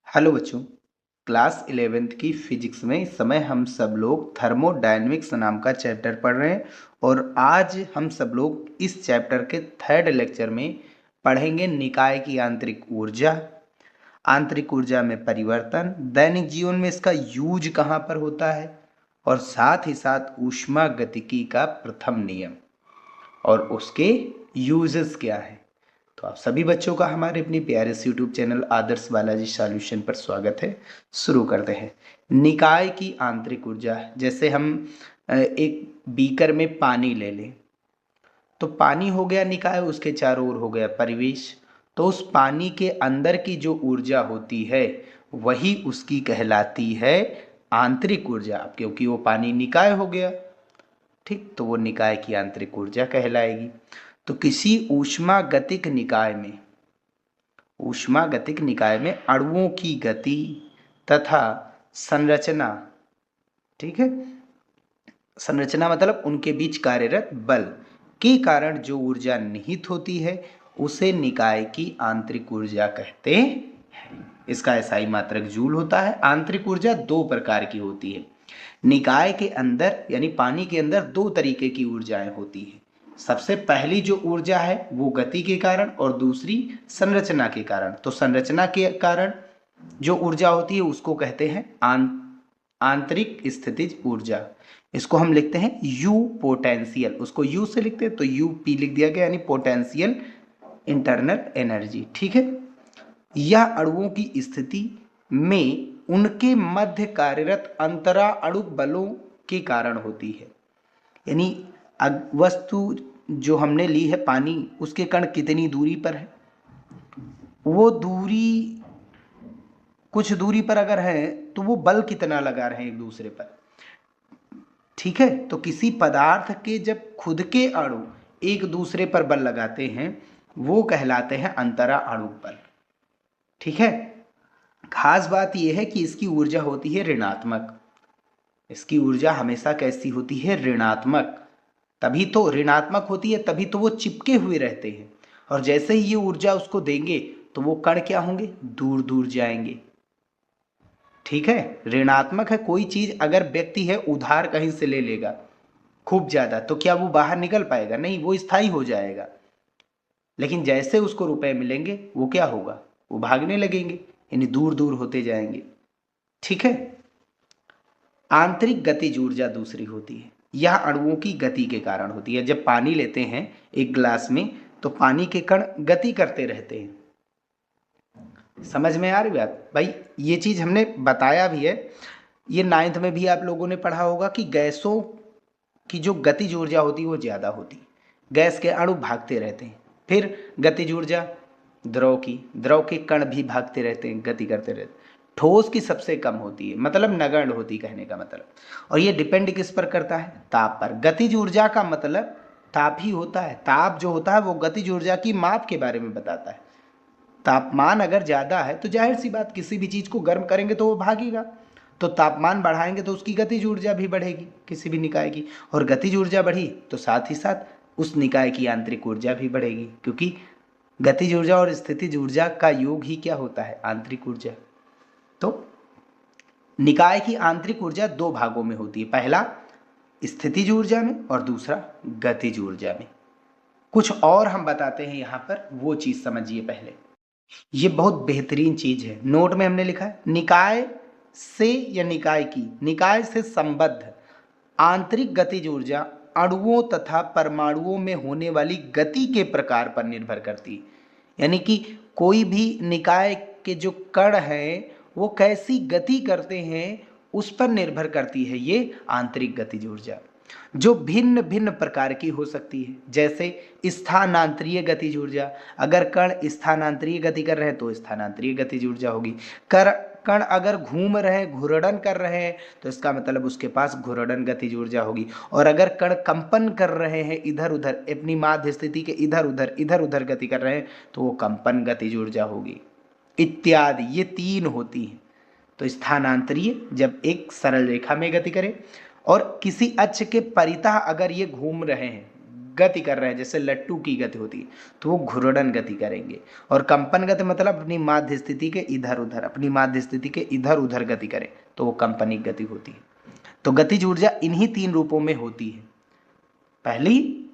Hello बच्चों। Class 11th की physics में इस समय हम सब लोग थर्मोडायनेमिक्स नाम का चैप्टर पढ़ रहे हैं और आज हम सब लोग इस चैप्टर के थर्ड लेक्चर में पढ़ेंगे निकाय की आंतरिक ऊर्जा, आंतरिक ऊर्जा में परिवर्तन, दैनिक जीवन में इसका यूज कहाँ पर होता है और साथ ही साथ ऊष्मागतिकी का प्रथम नियम और उसके यूजेस क्या है। तो आप सभी बच्चों का हमारे अपनी प्यारे से यूट्यूब चैनल आदर्श बालाजी सॉल्यूशन पर स्वागत है। शुरू करते हैं। निकाय की आंतरिक ऊर्जा, जैसे हम एक बीकर में पानी ले लें तो पानी हो गया निकाय, उसके चारों ओर हो गया परिवेश। तो उस पानी के अंदर की जो ऊर्जा होती है वही उसकी कहलाती है आंतरिक ऊर्जा, क्योंकि वो पानी निकाय हो गया। ठीक, तो वो निकाय की आंतरिक ऊर्जा कहलाएगी। तो किसी ऊष्मागतिक निकाय में अणुओं की गति तथा संरचना, ठीक है, संरचना मतलब उनके बीच कार्यरत बल के कारण जो ऊर्जा निहित होती है उसे निकाय की आंतरिक ऊर्जा कहते हैं। इसका एसआई मात्रक जूल होता है। आंतरिक ऊर्जा दो प्रकार की होती है। निकाय के अंदर यानी पानी के अंदर दो तरीके की ऊर्जाएं होती है। सबसे पहली जो ऊर्जा है वो गति के कारण और दूसरी संरचना के कारण। तो संरचना के कारण जो ऊर्जा होती है उसको कहते हैं आंतरिक स्थितिज ऊर्जा। इसको हम लिखते हैं यू पोटेंशियल, उसको यू से लिखते हैं तो यू पी लिख दिया गया, यानी पोटेंशियल इंटरनल एनर्जी। ठीक है, यह अणुओं की स्थिति में उनके मध्य कार्यरत अंतरा अणु बलों के कारण होती है। यानी वस्तु जो हमने ली है पानी, उसके कण कितनी दूरी पर है, वो दूरी कुछ दूरी पर अगर है तो वो बल कितना लगा रहे हैं एक दूसरे पर। ठीक है, तो किसी पदार्थ के जब खुद के अणु एक दूसरे पर बल लगाते हैं वो कहलाते हैं अंतरा अणु बल। ठीक है, खास बात यह है कि इसकी ऊर्जा होती है ऋणात्मक। इसकी ऊर्जा हमेशा कैसी होती है, ऋणात्मक। तभी तो ऋणात्मक होती है, तभी तो वो चिपके हुए रहते हैं। और जैसे ही ये ऊर्जा उसको देंगे तो वो कण क्या होंगे, दूर दूर जाएंगे। ठीक है, ऋणात्मक है। कोई चीज अगर व्यक्ति है उधार कहीं से ले लेगा खूब ज्यादा, तो क्या वो बाहर निकल पाएगा? नहीं, वो स्थायी हो जाएगा। लेकिन जैसे उसको रुपए मिलेंगे वो क्या होगा, वो भागने लगेंगे, यानी दूर दूर होते जाएंगे। ठीक है, आंतरिक गतिज ऊर्जा दूसरी होती है। यह अणुओं की गति के कारण होती है। जब पानी लेते हैं एक ग्लास में तो पानी के कण गति करते रहते हैं। समझ में आ रही बात भाई? ये चीज हमने बताया भी है, ये 9th में भी आप लोगों ने पढ़ा होगा कि गैसों की जो गतिज ऊर्जा होती है वो ज्यादा होती है। गैस के अणु भागते रहते हैं। फिर गतिज ऊर्जा द्रव के कण भी भागते रहते हैं, गति करते रहते हैं। ठोस की सबसे कम होती है, मतलब नगण्य होती, कहने का मतलब। और ये डिपेंड किस पर करता है, ताप पर। गतिज ऊर्जा का मतलब ताप ही होता है। ताप जो होता है वो गतिज ऊर्जा की माप के बारे में बताता है। तापमान अगर ज़्यादा है तो जाहिर सी बात, किसी भी चीज़ को गर्म करेंगे तो वो भागेगा। तो तापमान बढ़ाएंगे तो उसकी गतिज ऊर्जा भी बढ़ेगी किसी भी निकाय की, और गतिज ऊर्जा बढ़ी तो साथ ही साथ उस निकाय की आंतरिक ऊर्जा भी बढ़ेगी, क्योंकि गतिज ऊर्जा और स्थितिज ऊर्जा का योग ही क्या होता है, आंतरिक ऊर्जा। तो निकाय की आंतरिक ऊर्जा दो भागों में होती है, पहला स्थितिज ऊर्जा में और दूसरा गतिज ऊर्जा में। कुछ और हम बताते हैं यहाँ पर, वो चीज समझिए पहले। ये बहुत बेहतरीन चीज है, नोट में हमने लिखा है निकाय से या निकाय से संबद्ध आंतरिक गतिज ऊर्जा अणुओं तथा परमाणुओं में होने वाली गति के प्रकार पर निर्भर करती है। यानी कि कोई भी निकाय के जो कण हैं वो कैसी गति करते हैं उस पर निर्भर करती है ये आंतरिक गतिज ऊर्जा, जो भिन्न भिन्न प्रकार की हो सकती है। जैसे स्थानांतरीय गतिज ऊर्जा, अगर कण स्थानांतरीय गति कर रहे हैं तो स्थानांतरीय गतिज ऊर्जा होगी। कण अगर घूम रहे, घूर्णन कर रहे हैं तो इसका मतलब उसके पास घूर्णन गतिज ऊर्जा होगी। और अगर कण कंपन कर रहे हैं, इधर उधर अपनी माध्य स्थिति के इधर उधर गति कर रहे हैं तो वो कंपन गतिज ऊर्जा होगी, इत्यादि। ये तीन होती है। तो स्थानांतरीय जब एक सरल रेखा में गति करे, और किसी अक्ष के परितः अगर ये घूम रहे हैं, गति कर रहे हैं, जैसे लट्टू की गति होती है तो वो घूर्णन गति करेंगे। और कंपन गति मतलब अपनी माध्य स्थिति के इधर उधर, अपनी माध्य स्थिति के इधर उधर गति करें तो वो कंपनिक गति होती है। तो गतिज ऊर्जा इन्हीं 3 रूपों में होती है। पहली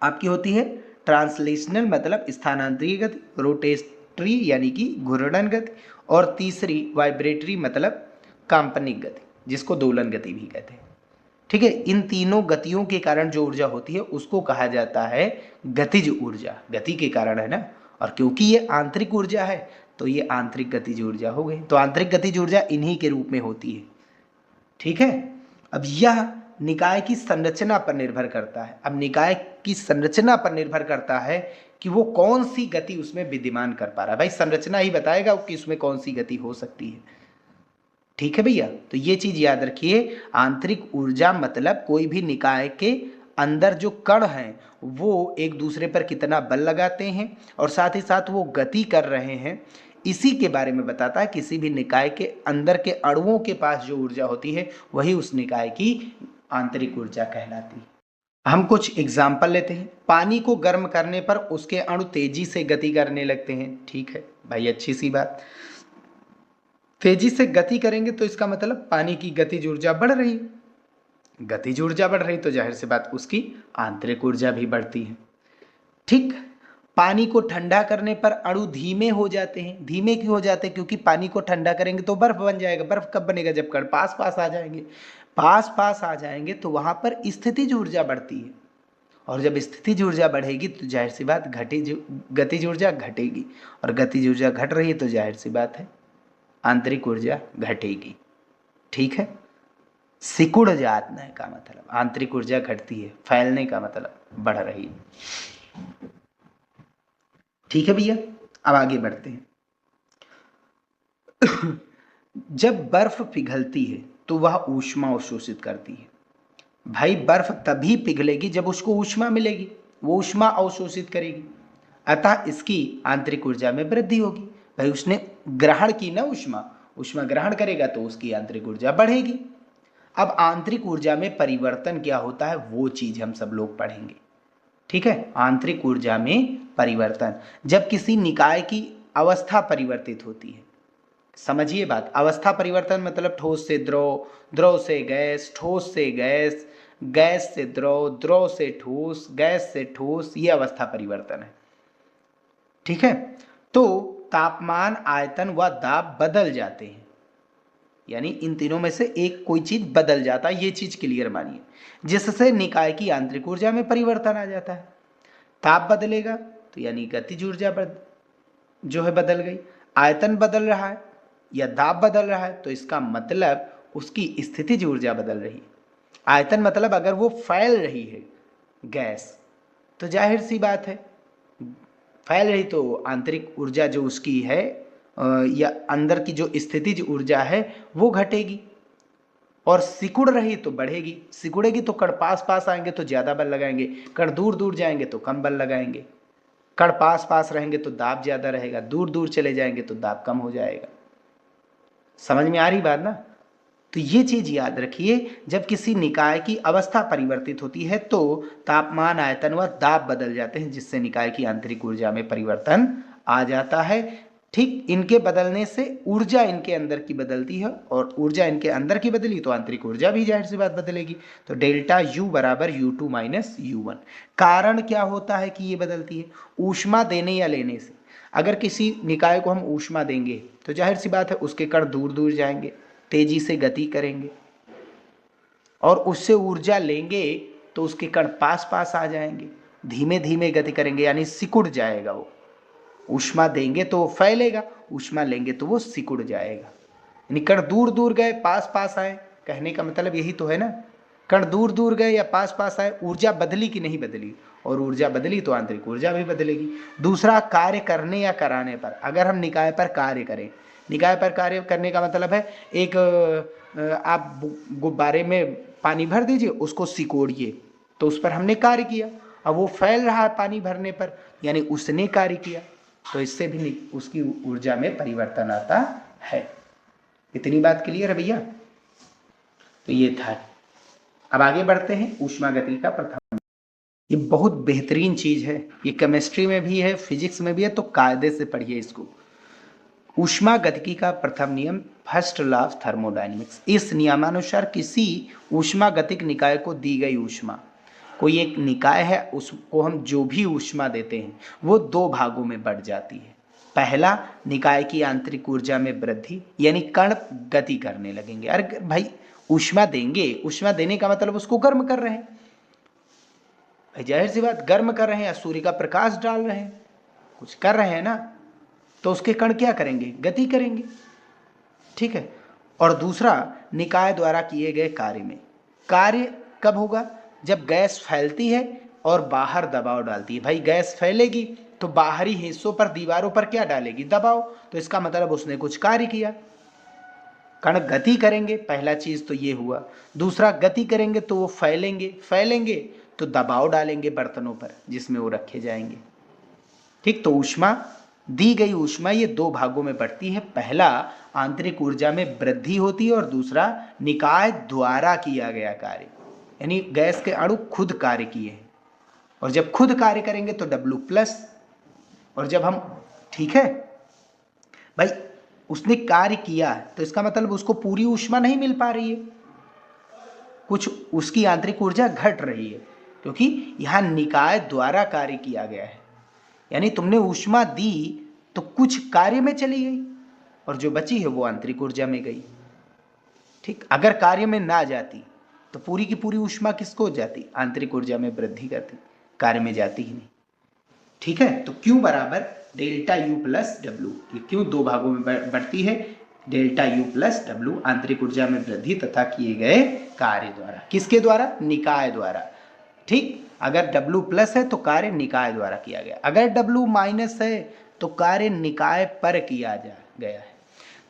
आपकी होती है ट्रांसलेशनल मतलब स्थानांतरीय गति, रोटेटरी यानी कि घूर्णन गति, और तीसरी वाइब्रेटरी मतलब काल्पनिक गति, जिसको दोलन गति भी कहते हैं। ठीक है, इन तीनों गतियों के कारण जो ऊर्जा होती है उसको कहा जाता है गतिज ऊर्जा। गति के कारण है ना, और क्योंकि ये आंतरिक ऊर्जा है तो ये आंतरिक गतिज ऊर्जा हो गई। तो आंतरिक गतिज ऊर्जा इन्हीं के रूप में होती है। ठीक है, अब यह निकाय की संरचना पर निर्भर करता है। अब निकाय की संरचना पर निर्भर करता है कि वो कौन सी गति उसमें विद्यमान कर पा रहा है। भाई संरचना ही बताएगा कि उसमें कौन सी गति हो सकती है। ठीक है भैया, तो ये चीज याद रखिए, आंतरिक ऊर्जा मतलब कोई भी निकाय के अंदर जो कण हैं वो एक दूसरे पर कितना बल लगाते हैं और साथ ही साथ वो गति कर रहे हैं, इसी के बारे में बताता है। किसी भी निकाय के अंदर के अणुओं के पास जो ऊर्जा होती है वही उस निकाय की आंतरिक ऊर्जा कहलाती है। हम कुछ एग्जाम्पल लेते हैं। पानी को गर्म करने पर उसके अणु तेजी से गति करने लगते हैं। ठीक है भाई, अच्छी सी बात। तेजी से गति करेंगे तो इसका मतलब पानी की गतिज ऊर्जा बढ़ रही है। गतिज ऊर्जा बढ़ रही तो जाहिर सी बात उसकी आंतरिक ऊर्जा भी बढ़ती है। ठीक, पानी को ठंडा करने पर अणु धीमे हो जाते हैं। धीमे क्यों हो जाते हैं? क्योंकि पानी को ठंडा करेंगे तो बर्फ बन जाएगा। बर्फ कब बनेगा? जब कण पास पास आ जाएंगे। पास पास आ जाएंगे तो वहां पर स्थितिज ऊर्जा बढ़ती है, और जब स्थितिज ऊर्जा बढ़ेगी तो जाहिर सी बात गतिज ऊर्जा घटेगी, और गतिज ऊर्जा घट रही है तो जाहिर सी बात है आंतरिक ऊर्जा घटेगी। ठीक है, सिकुड़ जाने का मतलब आंतरिक ऊर्जा घटती है, फैलने का मतलब बढ़ रही है। ठीक है भैया, अब आगे बढ़ते हैं। जब बर्फ पिघलती है तो वह ऊष्मा अवशोषित करती है। भाई बर्फ तभी पिघलेगी जब उसको ऊष्मा मिलेगी, वो ऊष्मा अवशोषित करेगी, अतः इसकी आंतरिक ऊर्जा में वृद्धि होगी। भाई उसने ग्रहण की ना ऊष्मा, ऊष्मा ग्रहण करेगा तो उसकी आंतरिक ऊर्जा बढ़ेगी। अब आंतरिक ऊर्जा में परिवर्तन क्या होता है वो चीज हम सब लोग पढ़ेंगे। ठीक है, आंतरिक ऊर्जा में परिवर्तन, जब किसी निकाय की अवस्था परिवर्तित होती है। समझिए बात, अवस्था परिवर्तन मतलब ठोस से द्रव, द्रव से गैस, ठोस से गैस, गैस से द्रव, द्रव से ठोस, गैस से ठोस, ये अवस्था परिवर्तन है। ठीक है, तो तापमान, आयतन व दाब बदल जाते हैं, यानी इन तीनों में से एक कोई चीज बदल जाता है, ये चीज क्लियर मानिए, जिससे निकाय की आंतरिक ऊर्जा में परिवर्तन आ जाता है। ताप बदलेगा तो यानी गतिज ऊर्जा जो है बदल गई। आयतन बदल रहा है या दाब बदल रहा है तो इसका मतलब उसकी स्थितिज ऊर्जा बदल रही है। आयतन मतलब अगर वो फैल रही है गैस तो जाहिर सी बात है फैल रही तो आंतरिक ऊर्जा जो उसकी है या अंदर की जो स्थितिज ऊर्जा है वो घटेगी, और सिकुड़ रही तो बढ़ेगी। सिकुड़ेगी तो कण पास पास आएंगे तो ज्यादा बल लगाएंगे, कण दूर दूर जाएंगे तो कम बल लगाएंगे। कण पास पास रहेंगे तो दाब ज्यादा रहेगा, दूर दूर चले जाएंगे तो दाब कम हो जाएगा। समझ में आ रही बात ना? तो ये चीज याद रखिए, जब किसी निकाय की अवस्था परिवर्तित होती है तो तापमान, आयतन व दाब बदल जाते हैं, जिससे निकाय की आंतरिक ऊर्जा में परिवर्तन आ जाता है। ठीक, इनके बदलने से ऊर्जा इनके अंदर की बदलती है, और ऊर्जा इनके अंदर की बदली तो आंतरिक ऊर्जा भी जाहिर सी बात बदलेगी। तो डेल्टा U बराबर U2 माइनस U1। कारण क्या होता है कि ये बदलती है? ऊष्मा देने या लेने से। अगर किसी निकाय को हम ऊष्मा देंगे तो जाहिर सी बात है उसके कण दूर दूर जाएंगे, तेजी से गति करेंगे, और उससे ऊर्जा लेंगे तो उसके कण पास पास आ जाएंगे, धीमे धीमे गति करेंगे यानी सिकुड़ जाएगा वो। ऊष्मा देंगे तो वो फैलेगा, ऊष्मा लेंगे तो वो सिकुड़ जाएगा। यानी कण दूर दूर गए, पास पास आए, कहने का मतलब यही तो है ना। कण दूर दूर गए या पास पास आए, ऊर्जा बदली कि नहीं बदली? और ऊर्जा बदली तो आंतरिक ऊर्जा भी बदलेगी। दूसरा, कार्य करने या कराने पर। अगर हम निकाय पर कार्य करें, निकाय पर कार्य करने का मतलब है एक आप गुब्बारे में पानी भर दीजिए, उसको सिकोड़िए, तो उस पर हमने कार्य किया। अब वो फैल रहा है पानी भरने पर, यानी उसने कार्य किया, तो इससे भी उसकी ऊर्जा में परिवर्तन आता है। इतनी बात क्लियर है भैया? तो ये था। अब आगे बढ़ते हैं ऊष्मा गति का प्रथम। ये बहुत बेहतरीन चीज है, ये केमिस्ट्री में भी है, फिजिक्स में भी है, तो कायदे से पढ़िए इसको। ऊष्मागतिकी का प्रथम नियम, फर्स्ट लॉ ऑफ थर्मोडायनेमिक्स। इस नियमानुसार किसी ऊष्मागतिक निकाय को दी गई ऊष्मा, कोई एक निकाय है, उसको हम जो भी ऊष्मा देते हैं वो दो भागों में बढ़ जाती है। पहला, निकाय की आंतरिक ऊर्जा में वृद्धि, यानी कण गति करने लगेंगे। अरे भाई ऊष्मा देंगे, ऊष्मा देने का मतलब उसको गर्म कर रहे हैं, भाई जाहिर सी बात गर्म कर रहे हैं या सूर्य का प्रकाश डाल रहे हैं, कुछ कर रहे हैं ना, तो उसके कण क्या करेंगे, गति करेंगे, ठीक है। और दूसरा, निकाय द्वारा किए गए कार्य में, कार्य कब होगा, जब गैस फैलती है और बाहर दबाव डालती है। भाई गैस फैलेगी तो बाहरी हिस्सों पर, दीवारों पर क्या डालेगी, दबाव, तो इसका मतलब उसने कुछ कार्य किया। कण गति करेंगे, पहला चीज तो ये हुआ। दूसरा, गति करेंगे तो वो फैलेंगे, फैलेंगे तो दबाव डालेंगे बर्तनों पर जिसमें वो रखे जाएंगे, ठीक। तो ऊष्मा, दी गई ऊष्मा ये दो भागों में बढ़ती है। पहला, आंतरिक ऊर्जा में वृद्धि होती है, और दूसरा, निकाय द्वारा किया गया कार्य, यानी गैस के अणु खुद कार्य किए हैं, और जब खुद कार्य करेंगे तो W+, और जब हम, ठीक है भाई, उसने कार्य किया तो इसका मतलब उसको पूरी ऊष्मा नहीं मिल पा रही है, कुछ उसकी आंतरिक ऊर्जा घट रही है, क्योंकि यहां निकाय द्वारा कार्य किया गया है, यानी तुमने ऊष्मा दी तो कुछ कार्य में चली गई और जो बची है वो आंतरिक ऊर्जा में गई, ठीक। अगर कार्य में ना जाती तो पूरी की पूरी ऊष्मा किसको जाती, आंतरिक ऊर्जा में वृद्धि करती, कार्य में जाती ही नहीं, ठीक है। तो Q बराबर डेल्टा U प्लस W, ये क्यों दो भागों में बढ़ती है, डेल्टा U प्लस W, आंतरिक ऊर्जा में वृद्धि तथा किए गए कार्य द्वारा। किसके द्वारा, निकाय द्वारा, ठीक। अगर W+ है तो कार्य निकाय द्वारा किया गया, अगर W- है तो कार्य निकाय पर किया गया है।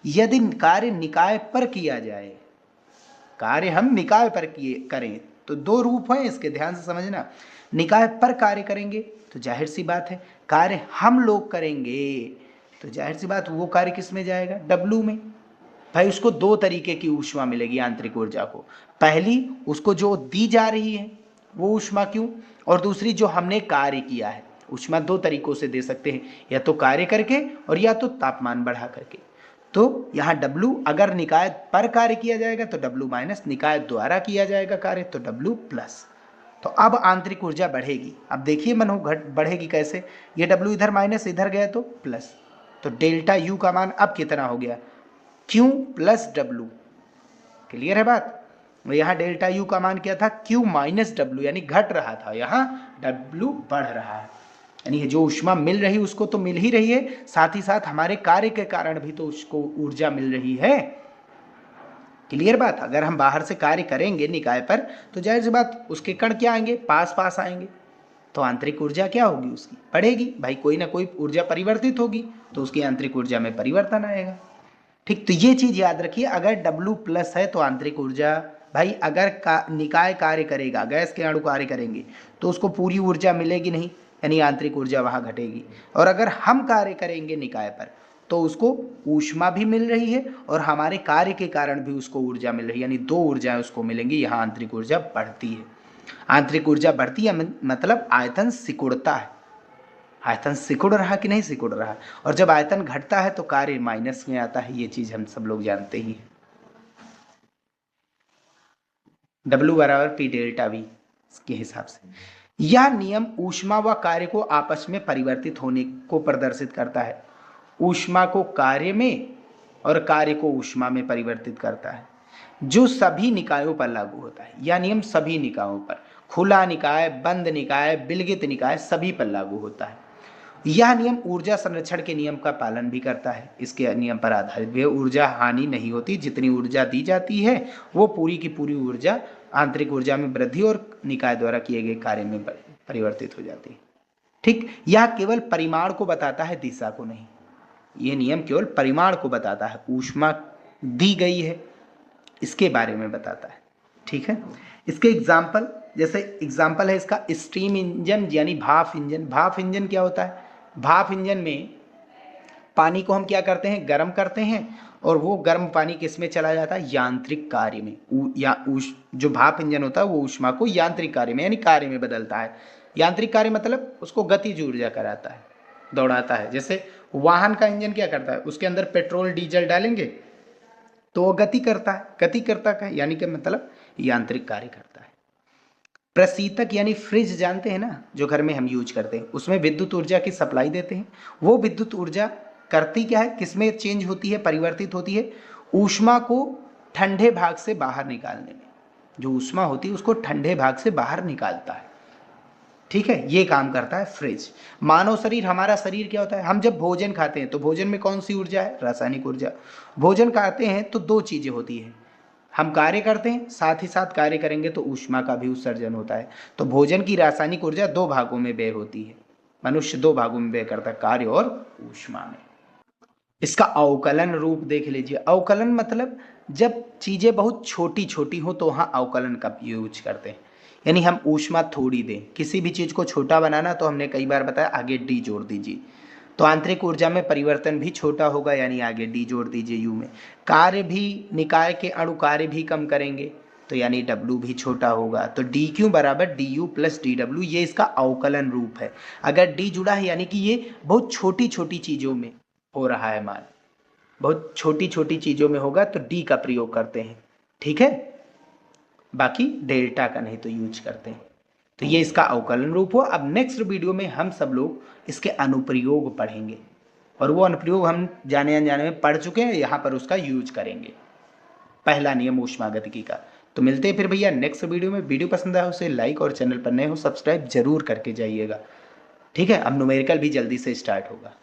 यदि कार्य निकाय पर किया जाए, कार्य हम निकाय पर करें तो दो रूप हैं इसके, ध्यान से समझना। निकाय पर कार्य करेंगे तो जाहिर सी बात है कार्य हम लोग करेंगे, तो जाहिर सी बात वो कार्य किस में जाएगा, W में। भाई उसको दो तरीके की ऊष्मा मिलेगी आंतरिक ऊर्जा को, पहली उसको जो दी जा रही है वो ऊष्मा क्यों, और दूसरी जो हमने कार्य किया है। ऊष्मा दो तरीकों से दे सकते हैं, या तो कार्य करके और या तो तापमान बढ़ा करके। तो यहाँ W अगर निकाय पर कार्य किया जाएगा तो W-, निकाय द्वारा किया जाएगा कार्य तो W+। तो अब आंतरिक ऊर्जा बढ़ेगी, अब देखिए मनो घट बढ़ेगी कैसे, ये W इधर माइनस, इधर गया तो प्लस, तो डेल्टा U का मान अब कितना हो गया, Q + W। क्लियर है बात। यहाँ डेल्टा U का मान क्या था, Q - W, यानी घट रहा था, यहाँ W बढ़ रहा है, यानी जो ऊष्मा मिल रही उसको तो मिल ही रही है, साथ ही साथ हमारे कार्य के कारण भी तो उसको ऊर्जा मिल रही है। क्लियर बात। अगर हम बाहर से कार्य करेंगे निकाय पर तो जाहिर सी बात उसके कण क्या आएंगे, पास पास आएंगे, तो आंतरिक ऊर्जा क्या होगी, उसकी बढ़ेगी। भाई कोई ना कोई ऊर्जा परिवर्तित होगी तो उसकी आंतरिक ऊर्जा में परिवर्तन आएगा, ठीक। तो ये चीज याद रखिए, अगर W+ है तो आंतरिक ऊर्जा, भाई अगर निकाय कार्य करेगा, गैस के अणु कार्य करेंगे तो उसको पूरी ऊर्जा मिलेगी नहीं, यानी आंतरिक ऊर्जा वहां घटेगी। और अगर हम कार्य करेंगे निकाय पर तो उसको ऊष्मा भी मिल रही है और हमारे कार्य के कारण भी उसको ऊर्जा मिल रही है, यानी दो ऊर्जाएं उसको मिलेंगी, यहाँ आंतरिक ऊर्जा बढ़ती है। आंतरिक ऊर्जा बढ़ती है मतलब आयतन सिकुड़ता है, आयतन सिकुड़ रहा कि नहीं सिकुड़ रहा, और जब आयतन घटता है तो कार्य माइनस में आता है, ये चीज हम सब लोग जानते ही हैं। W = P डेल्टा V के हिसाब से यह नियम ऊष्मा व कार्य को आपस में परिवर्तित होने को प्रदर्शित करता है, ऊष्मा को कार्य में और कार्य को ऊष्मा में परिवर्तित करता है, जो सभी निकायों पर लागू होता है। यह नियम सभी निकायों पर, खुला निकाय, बंद निकाय, विलगित निकाय, सभी पर लागू होता है। यह नियम ऊर्जा संरक्षण के नियम का पालन भी करता है, इसके नियम पर आधारित भी ऊर्जा हानि नहीं होती, जितनी ऊर्जा दी जाती है वो पूरी की पूरी ऊर्जा आंतरिक ऊर्जा में वृद्धि और निकाय द्वारा किए गए कार्य में परिवर्तित हो जाती है, ठीक। यह केवल परिमाण को बताता है, दिशा को नहीं। ये नियम केवल परिमाण को बताता है, ऊष्मा दी गई है इसके बारे में बताता है, ठीक है। इसके एग्जाम्पल, जैसे एग्जाम्पल है इसका स्टीम इंजन यानी भाप इंजन। भाप इंजन क्या होता है, भाप इंजन में पानी को हम क्या करते हैं, गर्म करते हैं, और वो गर्म पानी किस में चला जाता है, यांत्रिक कार्य में। जो भाप इंजन होता है वो ऊष्मा को यांत्रिक कार्य में यानी कार्य में बदलता है। यांत्रिक कार्य मतलब उसको गतिज ऊर्जा कराता है, दौड़ाता है। जैसे वाहन का इंजन क्या करता है, उसके अंदर पेट्रोल डीजल डालेंगे तो वो गति करता है, गति करता है यानी कि मतलब यांत्रिक कार्य करता है। प्रशीतक यानी फ्रिज जानते हैं ना, जो घर में हम यूज करते हैं, उसमें विद्युत ऊर्जा की सप्लाई देते हैं। वो विद्युत ऊर्जा करती क्या है, किसमें चेंज होती है, परिवर्तित होती है, ऊष्मा को ठंडे भाग से बाहर निकालने में। जो ऊष्मा होती है उसको ठंडे भाग से बाहर निकालता है, ठीक है, ये काम करता है फ्रिज। मानव शरीर, हमारा शरीर क्या होता है, हम जब भोजन खाते हैं तो भोजन में कौन सी ऊर्जा है, रासायनिक ऊर्जा। भोजन खाते हैं तो दो चीजें होती है, हम कार्य करते हैं, साथ ही साथ कार्य करेंगे तो ऊष्मा का भी उत्सर्जन होता है। तो भोजन की रासायनिक ऊर्जा दो भागों में व्यय होती है, मनुष्य दो भागों में व्यय करता है, कार्य और ऊष्मा में। इसका अवकलन रूप देख लीजिए। अवकलन मतलब जब चीजें बहुत छोटी छोटी हो तो वहां अवकलन का यूज करते हैं, यानी हम ऊष्मा थोड़ी दें, किसी भी चीज को छोटा बनाना तो हमने कई बार बताया आगे डी जोड़ दीजिए, तो आंतरिक ऊर्जा में परिवर्तन भी छोटा होगा, यानी आगे डी जोड़ दीजिए यू में। कार्य भी, निकाय के अणु कार्य भी कम करेंगे तो यानी डब्लू भी छोटा होगा, तो डी क्यू बराबर D you plus D W, ये इसका अवकलन रूप है। अगर डी जुड़ा है यानी कि ये बहुत छोटी छोटी चीजों में हो रहा है मान, बहुत छोटी छोटी चीजों में होगा तो डी का प्रयोग करते हैं, ठीक है, बाकी डेल्टा का नहीं तो यूज करते हैं। तो ये इसका अवकलन रूप हुआ। अब नेक्स्ट वीडियो में हम सब लोग इसके अनुप्रयोग पढ़ेंगे, और वो अनुप्रयोग हम जाने अनजाने में पढ़ चुके हैं, यहाँ पर उसका यूज करेंगे, पहला नियम ऊष्मागतिकी का। तो मिलते हैं फिर भैया नेक्स्ट वीडियो में। वीडियो पसंद आया उसे लाइक और चैनल पर नए हो सब्सक्राइब जरूर करके जाइएगा, ठीक है। अब न्यूमेरिकल भी जल्दी से स्टार्ट होगा।